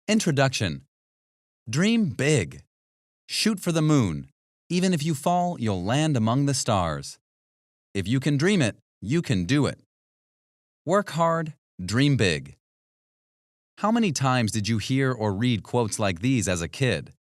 Introduction. Dream big. Shoot for the moon. Even if you fall, you'll land among the stars. If you can dream it, you can do it. Work hard, dream big. How many times did you hear or read quotes like these as a kid?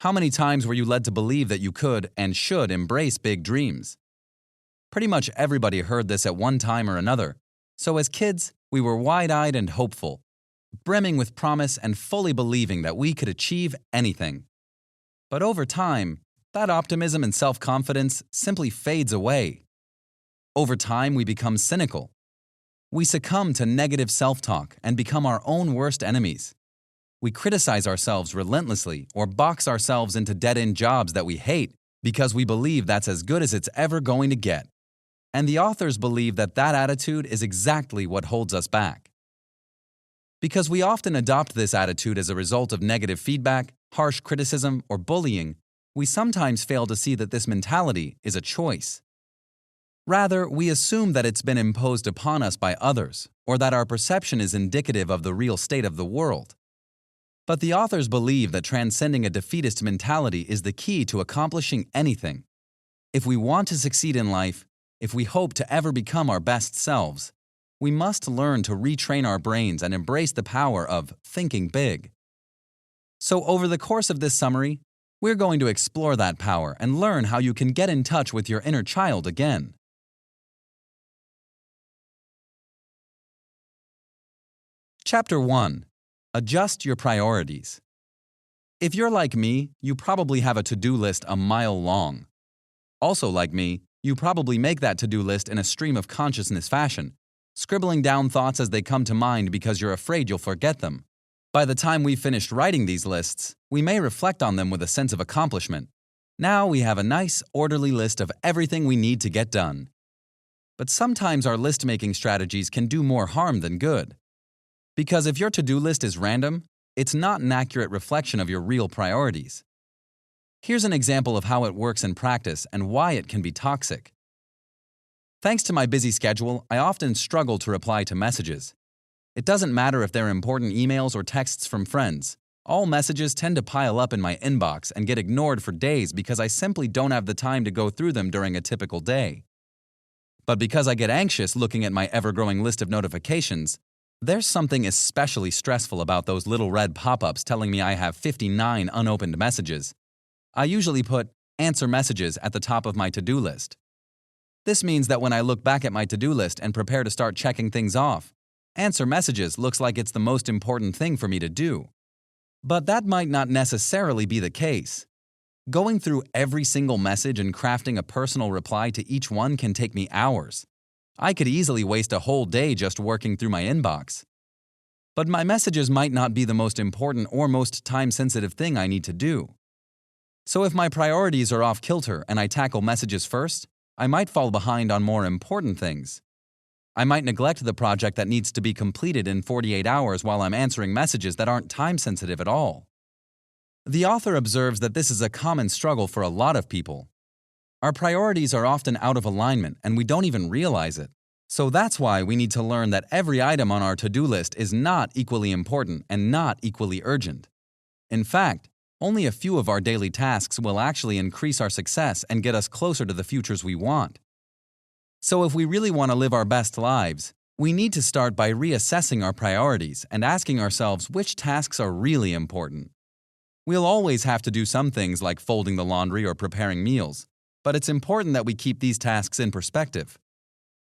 How many times were you led to believe that you could and should embrace big dreams? Pretty much everybody heard this at one time or another. So as kids, we were wide-eyed and hopeful, brimming with promise and fully believing that we could achieve anything. But over time, that optimism and self-confidence simply fades away. Over time, we become cynical. We succumb to negative self-talk and become our own worst enemies. We criticize ourselves relentlessly or box ourselves into dead-end jobs that we hate because we believe that's as good as it's ever going to get. And the authors believe that that attitude is exactly what holds us back. Because we often adopt this attitude as a result of negative feedback, harsh criticism, or bullying, we sometimes fail to see that this mentality is a choice. Rather, we assume that it's been imposed upon us by others, or that our perception is indicative of the real state of the world. But the authors believe that transcending a defeatist mentality is the key to accomplishing anything. If we want to succeed in life, if we hope to ever become our best selves, we must learn to retrain our brains and embrace the power of thinking big. So over the course of this summary, we're going to explore that power and learn how you can get in touch with your inner child again. Chapter 1. Adjust your priorities. If you're like me, you probably have a to-do list a mile long. Also like me, you probably make that to-do list in a stream of consciousness fashion, scribbling down thoughts as they come to mind because you're afraid you'll forget them. By the time we've finished writing these lists, we may reflect on them with a sense of accomplishment. Now we have a nice, orderly list of everything we need to get done. But sometimes our list-making strategies can do more harm than good. Because if your to-do list is random, it's not an accurate reflection of your real priorities. Here's an example of how it works in practice and why it can be toxic. Thanks to my busy schedule, I often struggle to reply to messages. It doesn't matter if they're important emails or texts from friends. All messages tend to pile up in my inbox and get ignored for days because I simply don't have the time to go through them during a typical day. But because I get anxious looking at my ever-growing list of notifications, there's something especially stressful about those little red pop-ups telling me I have 59 unopened messages. I usually put answer messages at the top of my to-do list. This means that when I look back at my to-do list and prepare to start checking things off, answer messages looks like it's the most important thing for me to do. But that might not necessarily be the case. Going through every single message and crafting a personal reply to each one can take me hours. I could easily waste a whole day just working through my inbox. But my messages might not be the most important or most time-sensitive thing I need to do. So if my priorities are off kilter and I tackle messages first, I might fall behind on more important things. I might neglect the project that needs to be completed in 48 hours while I'm answering messages that aren't time-sensitive at all. The author observes that this is a common struggle for a lot of people. Our priorities are often out of alignment and we don't even realize it. So that's why we need to learn that every item on our to-do list is not equally important and not equally urgent. In fact, only a few of our daily tasks will actually increase our success and get us closer to the futures we want. So if we really want to live our best lives, we need to start by reassessing our priorities and asking ourselves which tasks are really important. We'll always have to do some things like folding the laundry or preparing meals, but it's important that we keep these tasks in perspective.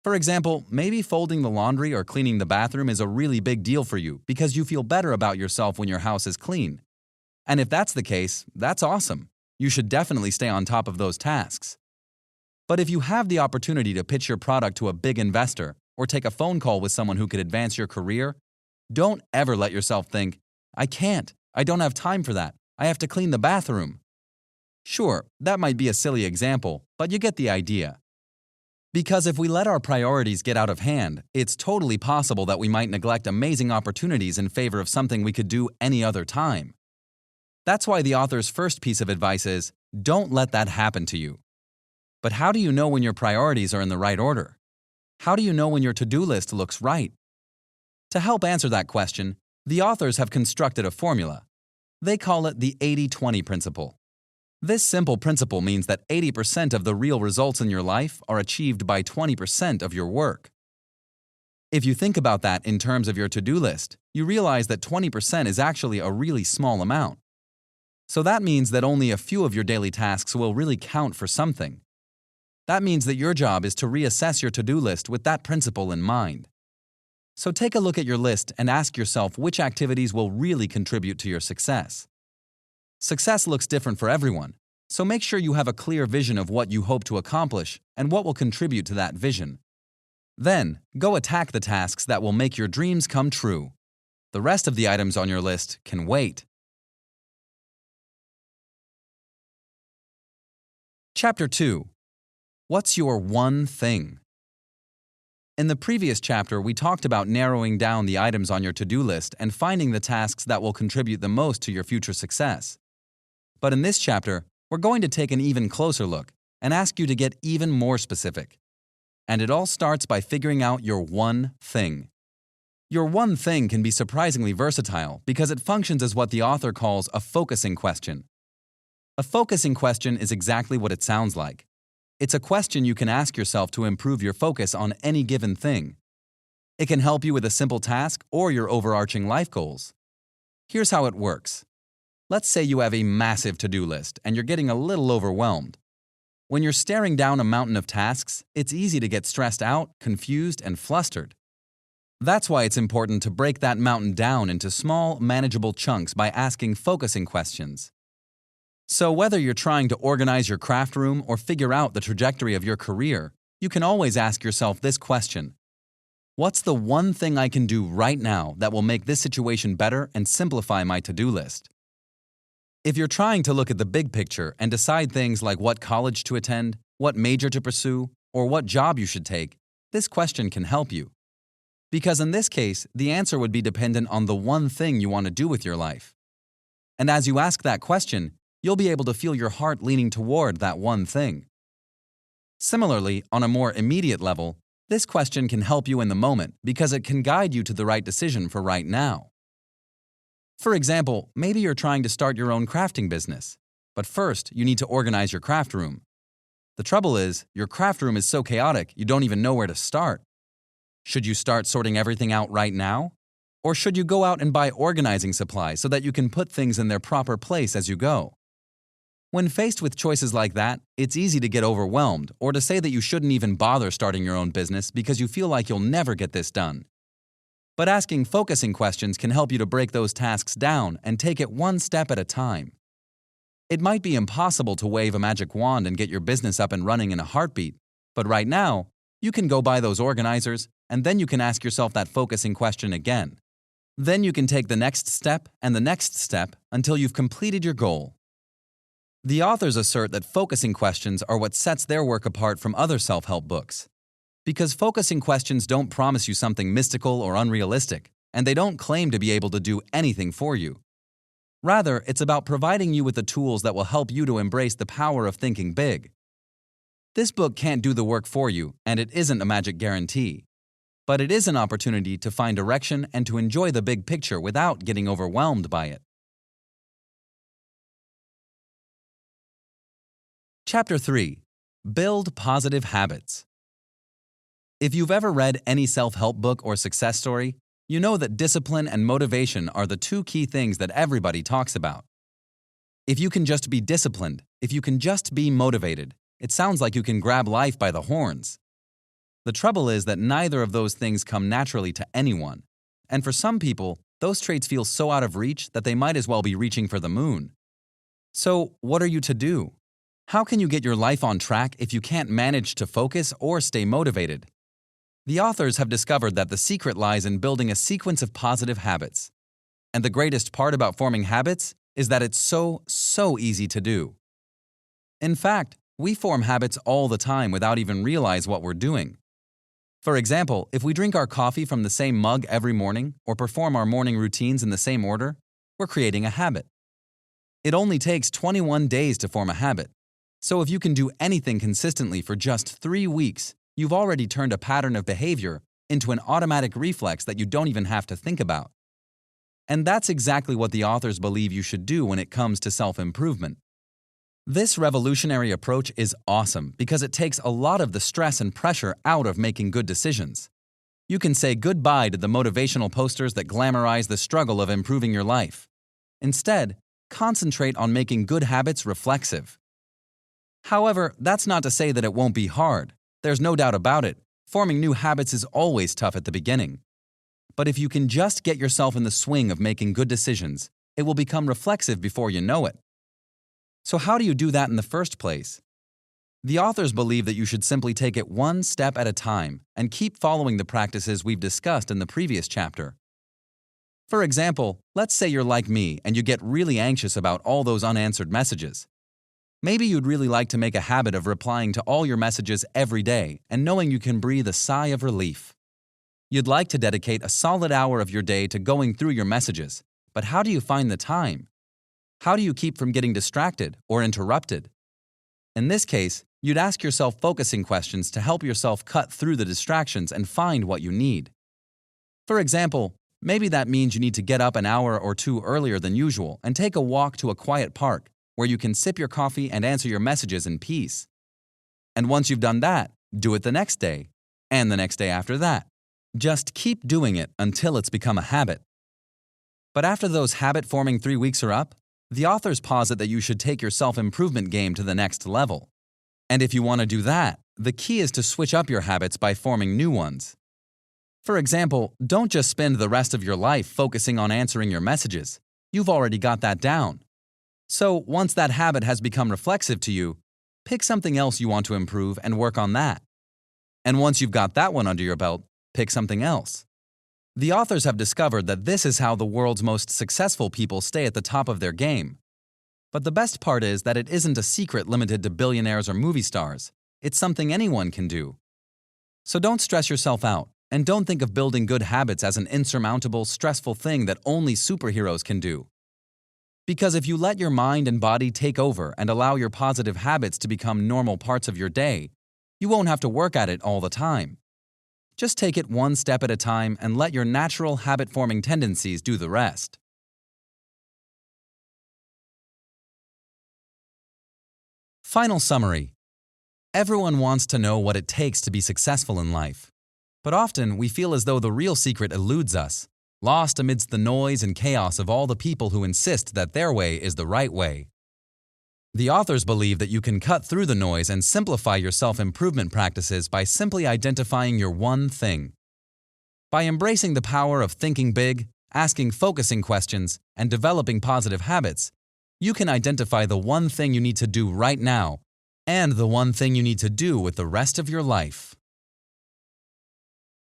For example, maybe folding the laundry or cleaning the bathroom is a really big deal for you because you feel better about yourself when your house is clean. And if that's the case, that's awesome. You should definitely stay on top of those tasks. But if you have the opportunity to pitch your product to a big investor or take a phone call with someone who could advance your career, don't ever let yourself think, I don't have time for that. I have to clean the bathroom. Sure, that might be a silly example, but you get the idea. Because if we let our priorities get out of hand, it's totally possible that we might neglect amazing opportunities in favor of something we could do any other time. That's why the author's first piece of advice is, don't let that happen to you. But how do you know when your priorities are in the right order? How do you know when your to-do list looks right? To help answer that question, The authors have constructed a formula. They call it the 80-20 principle. This simple principle means that 80% of the real results in your life are achieved by 20% of your work. If you think about that in terms of your to-do list, you realize that 20% is actually a really small amount. So that means that only a few of your daily tasks will really count for something. That means that your job is to reassess your to-do list with that principle in mind. So take a look at your list and ask yourself which activities will really contribute to your success. Success looks different for everyone, so make sure you have a clear vision of what you hope to accomplish and what will contribute to that vision. Then, go attack the tasks that will make your dreams come true. The rest of the items on your list can wait. Chapter 2. What's your one thing? In the previous chapter, we talked about narrowing down the items on your to-do list and finding the tasks that will contribute the most to your future success. But in this chapter, we're going to take an even closer look and ask you to get even more specific. And it all starts by figuring out your one thing. Your one thing can be surprisingly versatile because it functions as what the author calls a focusing question. A focusing question is exactly what it sounds like. It's a question you can ask yourself to improve your focus on any given thing. It can help you with a simple task or your overarching life goals. Here's how it works. Let's say you have a massive to-do list and you're getting a little overwhelmed. When you're staring down a mountain of tasks, it's easy to get stressed out, confused, and flustered. That's why it's important to break that mountain down into small, manageable chunks by asking focusing questions. So whether you're trying to organize your craft room or figure out the trajectory of your career, you can always ask yourself this question. What's the one thing I can do right now that will make this situation better and simplify my to-do list? If you're trying to look at the big picture and decide things like what college to attend, what major to pursue, or what job you should take, this question can help you. Because in this case, the answer would be dependent on the one thing you want to do with your life. And as you ask that question, you'll be able to feel your heart leaning toward that one thing. Similarly, on a more immediate level, this question can help you in the moment because it can guide you to the right decision for right now. For example, maybe you're trying to start your own crafting business, but first you need to organize your craft room. The trouble is, your craft room is so chaotic you don't even know where to start. Should you start sorting everything out right now? Or should you go out and buy organizing supplies so that you can put things in their proper place as you go? When faced with choices like that, it's easy to get overwhelmed or to say that you shouldn't even bother starting your own business because you feel like you'll never get this done. But asking focusing questions can help you to break those tasks down and take it one step at a time. It might be impossible to wave a magic wand and get your business up and running in a heartbeat, but right now, you can go buy those organizers and then you can ask yourself that focusing question again. Then you can take the next step and the next step until you've completed your goal. The authors assert that focusing questions are what sets their work apart from other self-help books. Because focusing questions don't promise you something mystical or unrealistic, and they don't claim to be able to do anything for you. Rather, it's about providing you with the tools that will help you to embrace the power of thinking big. This book can't do the work for you, and it isn't a magic guarantee. But it is an opportunity to find direction and to enjoy the big picture without getting overwhelmed by it. Chapter 3. Build Positive Habits. If you've ever read any self-help book or success story, you know that discipline and motivation are the two key things that everybody talks about. If you can just be disciplined, if you can just be motivated, it sounds like you can grab life by the horns. The trouble is that neither of those things come naturally to anyone. And for some people, those traits feel so out of reach that they might as well be reaching for the moon. So, what are you to do? How can you get your life on track if you can't manage to focus or stay motivated? The authors have discovered that the secret lies in building a sequence of positive habits. And the greatest part about forming habits is that it's so easy to do. In fact, we form habits all the time without even realize what we're doing. For example, if we drink our coffee from the same mug every morning or perform our morning routines in the same order, we're creating a habit. It only takes 21 days to form a habit. So if you can do anything consistently for just 3 weeks, you've already turned a pattern of behavior into an automatic reflex that you don't even have to think about. And that's exactly what the authors believe you should do when it comes to self-improvement. This revolutionary approach is awesome because it takes a lot of the stress and pressure out of making good decisions. You can say goodbye to the motivational posters that glamorize the struggle of improving your life. Instead, concentrate on making good habits reflexive. However, that's not to say that it won't be hard. There's no doubt about it. Forming new habits is always tough at the beginning. But if you can just get yourself in the swing of making good decisions, it will become reflexive before you know it. So how do you do that in the first place? The authors believe that you should simply take it one step at a time and keep following the practices we've discussed in the previous chapter. For example, let's say you're like me and you get really anxious about all those unanswered messages. Maybe you'd really like to make a habit of replying to all your messages every day and knowing you can breathe a sigh of relief. You'd like to dedicate a solid hour of your day to going through your messages, but how do you find the time? How do you keep from getting distracted or interrupted? In this case, you'd ask yourself focusing questions to help yourself cut through the distractions and find what you need. For example, maybe that means you need to get up an hour or two earlier than usual and take a walk to a quiet park where you can sip your coffee and answer your messages in peace. And once you've done that, do it the next day, and the next day after that. Just keep doing it until it's become a habit. But after those habit-forming 3 weeks are up, the authors posit that you should take your self-improvement game to the next level. And if you want to do that, the key is to switch up your habits by forming new ones. For example, don't just spend the rest of your life focusing on answering your messages. You've already got that down. So once that habit has become reflexive to you, pick something else you want to improve and work on that. And once you've got that one under your belt, pick something else. The authors have discovered that this is how the world's most successful people stay at the top of their game. But the best part is that it isn't a secret limited to billionaires or movie stars. It's something anyone can do. So don't stress yourself out, and don't think of building good habits as an insurmountable, stressful thing that only superheroes can do. Because if you let your mind and body take over and allow your positive habits to become normal parts of your day, you won't have to work at it all the time. Just take it one step at a time and let your natural habit-forming tendencies do the rest. Final summary. Everyone wants to know what it takes to be successful in life. But often we feel as though the real secret eludes us, lost amidst the noise and chaos of all the people who insist that their way is the right way. The authors believe that you can cut through the noise and simplify your self-improvement practices by simply identifying your one thing. By embracing the power of thinking big, asking focusing questions, and developing positive habits, you can identify the one thing you need to do right now and the one thing you need to do with the rest of your life.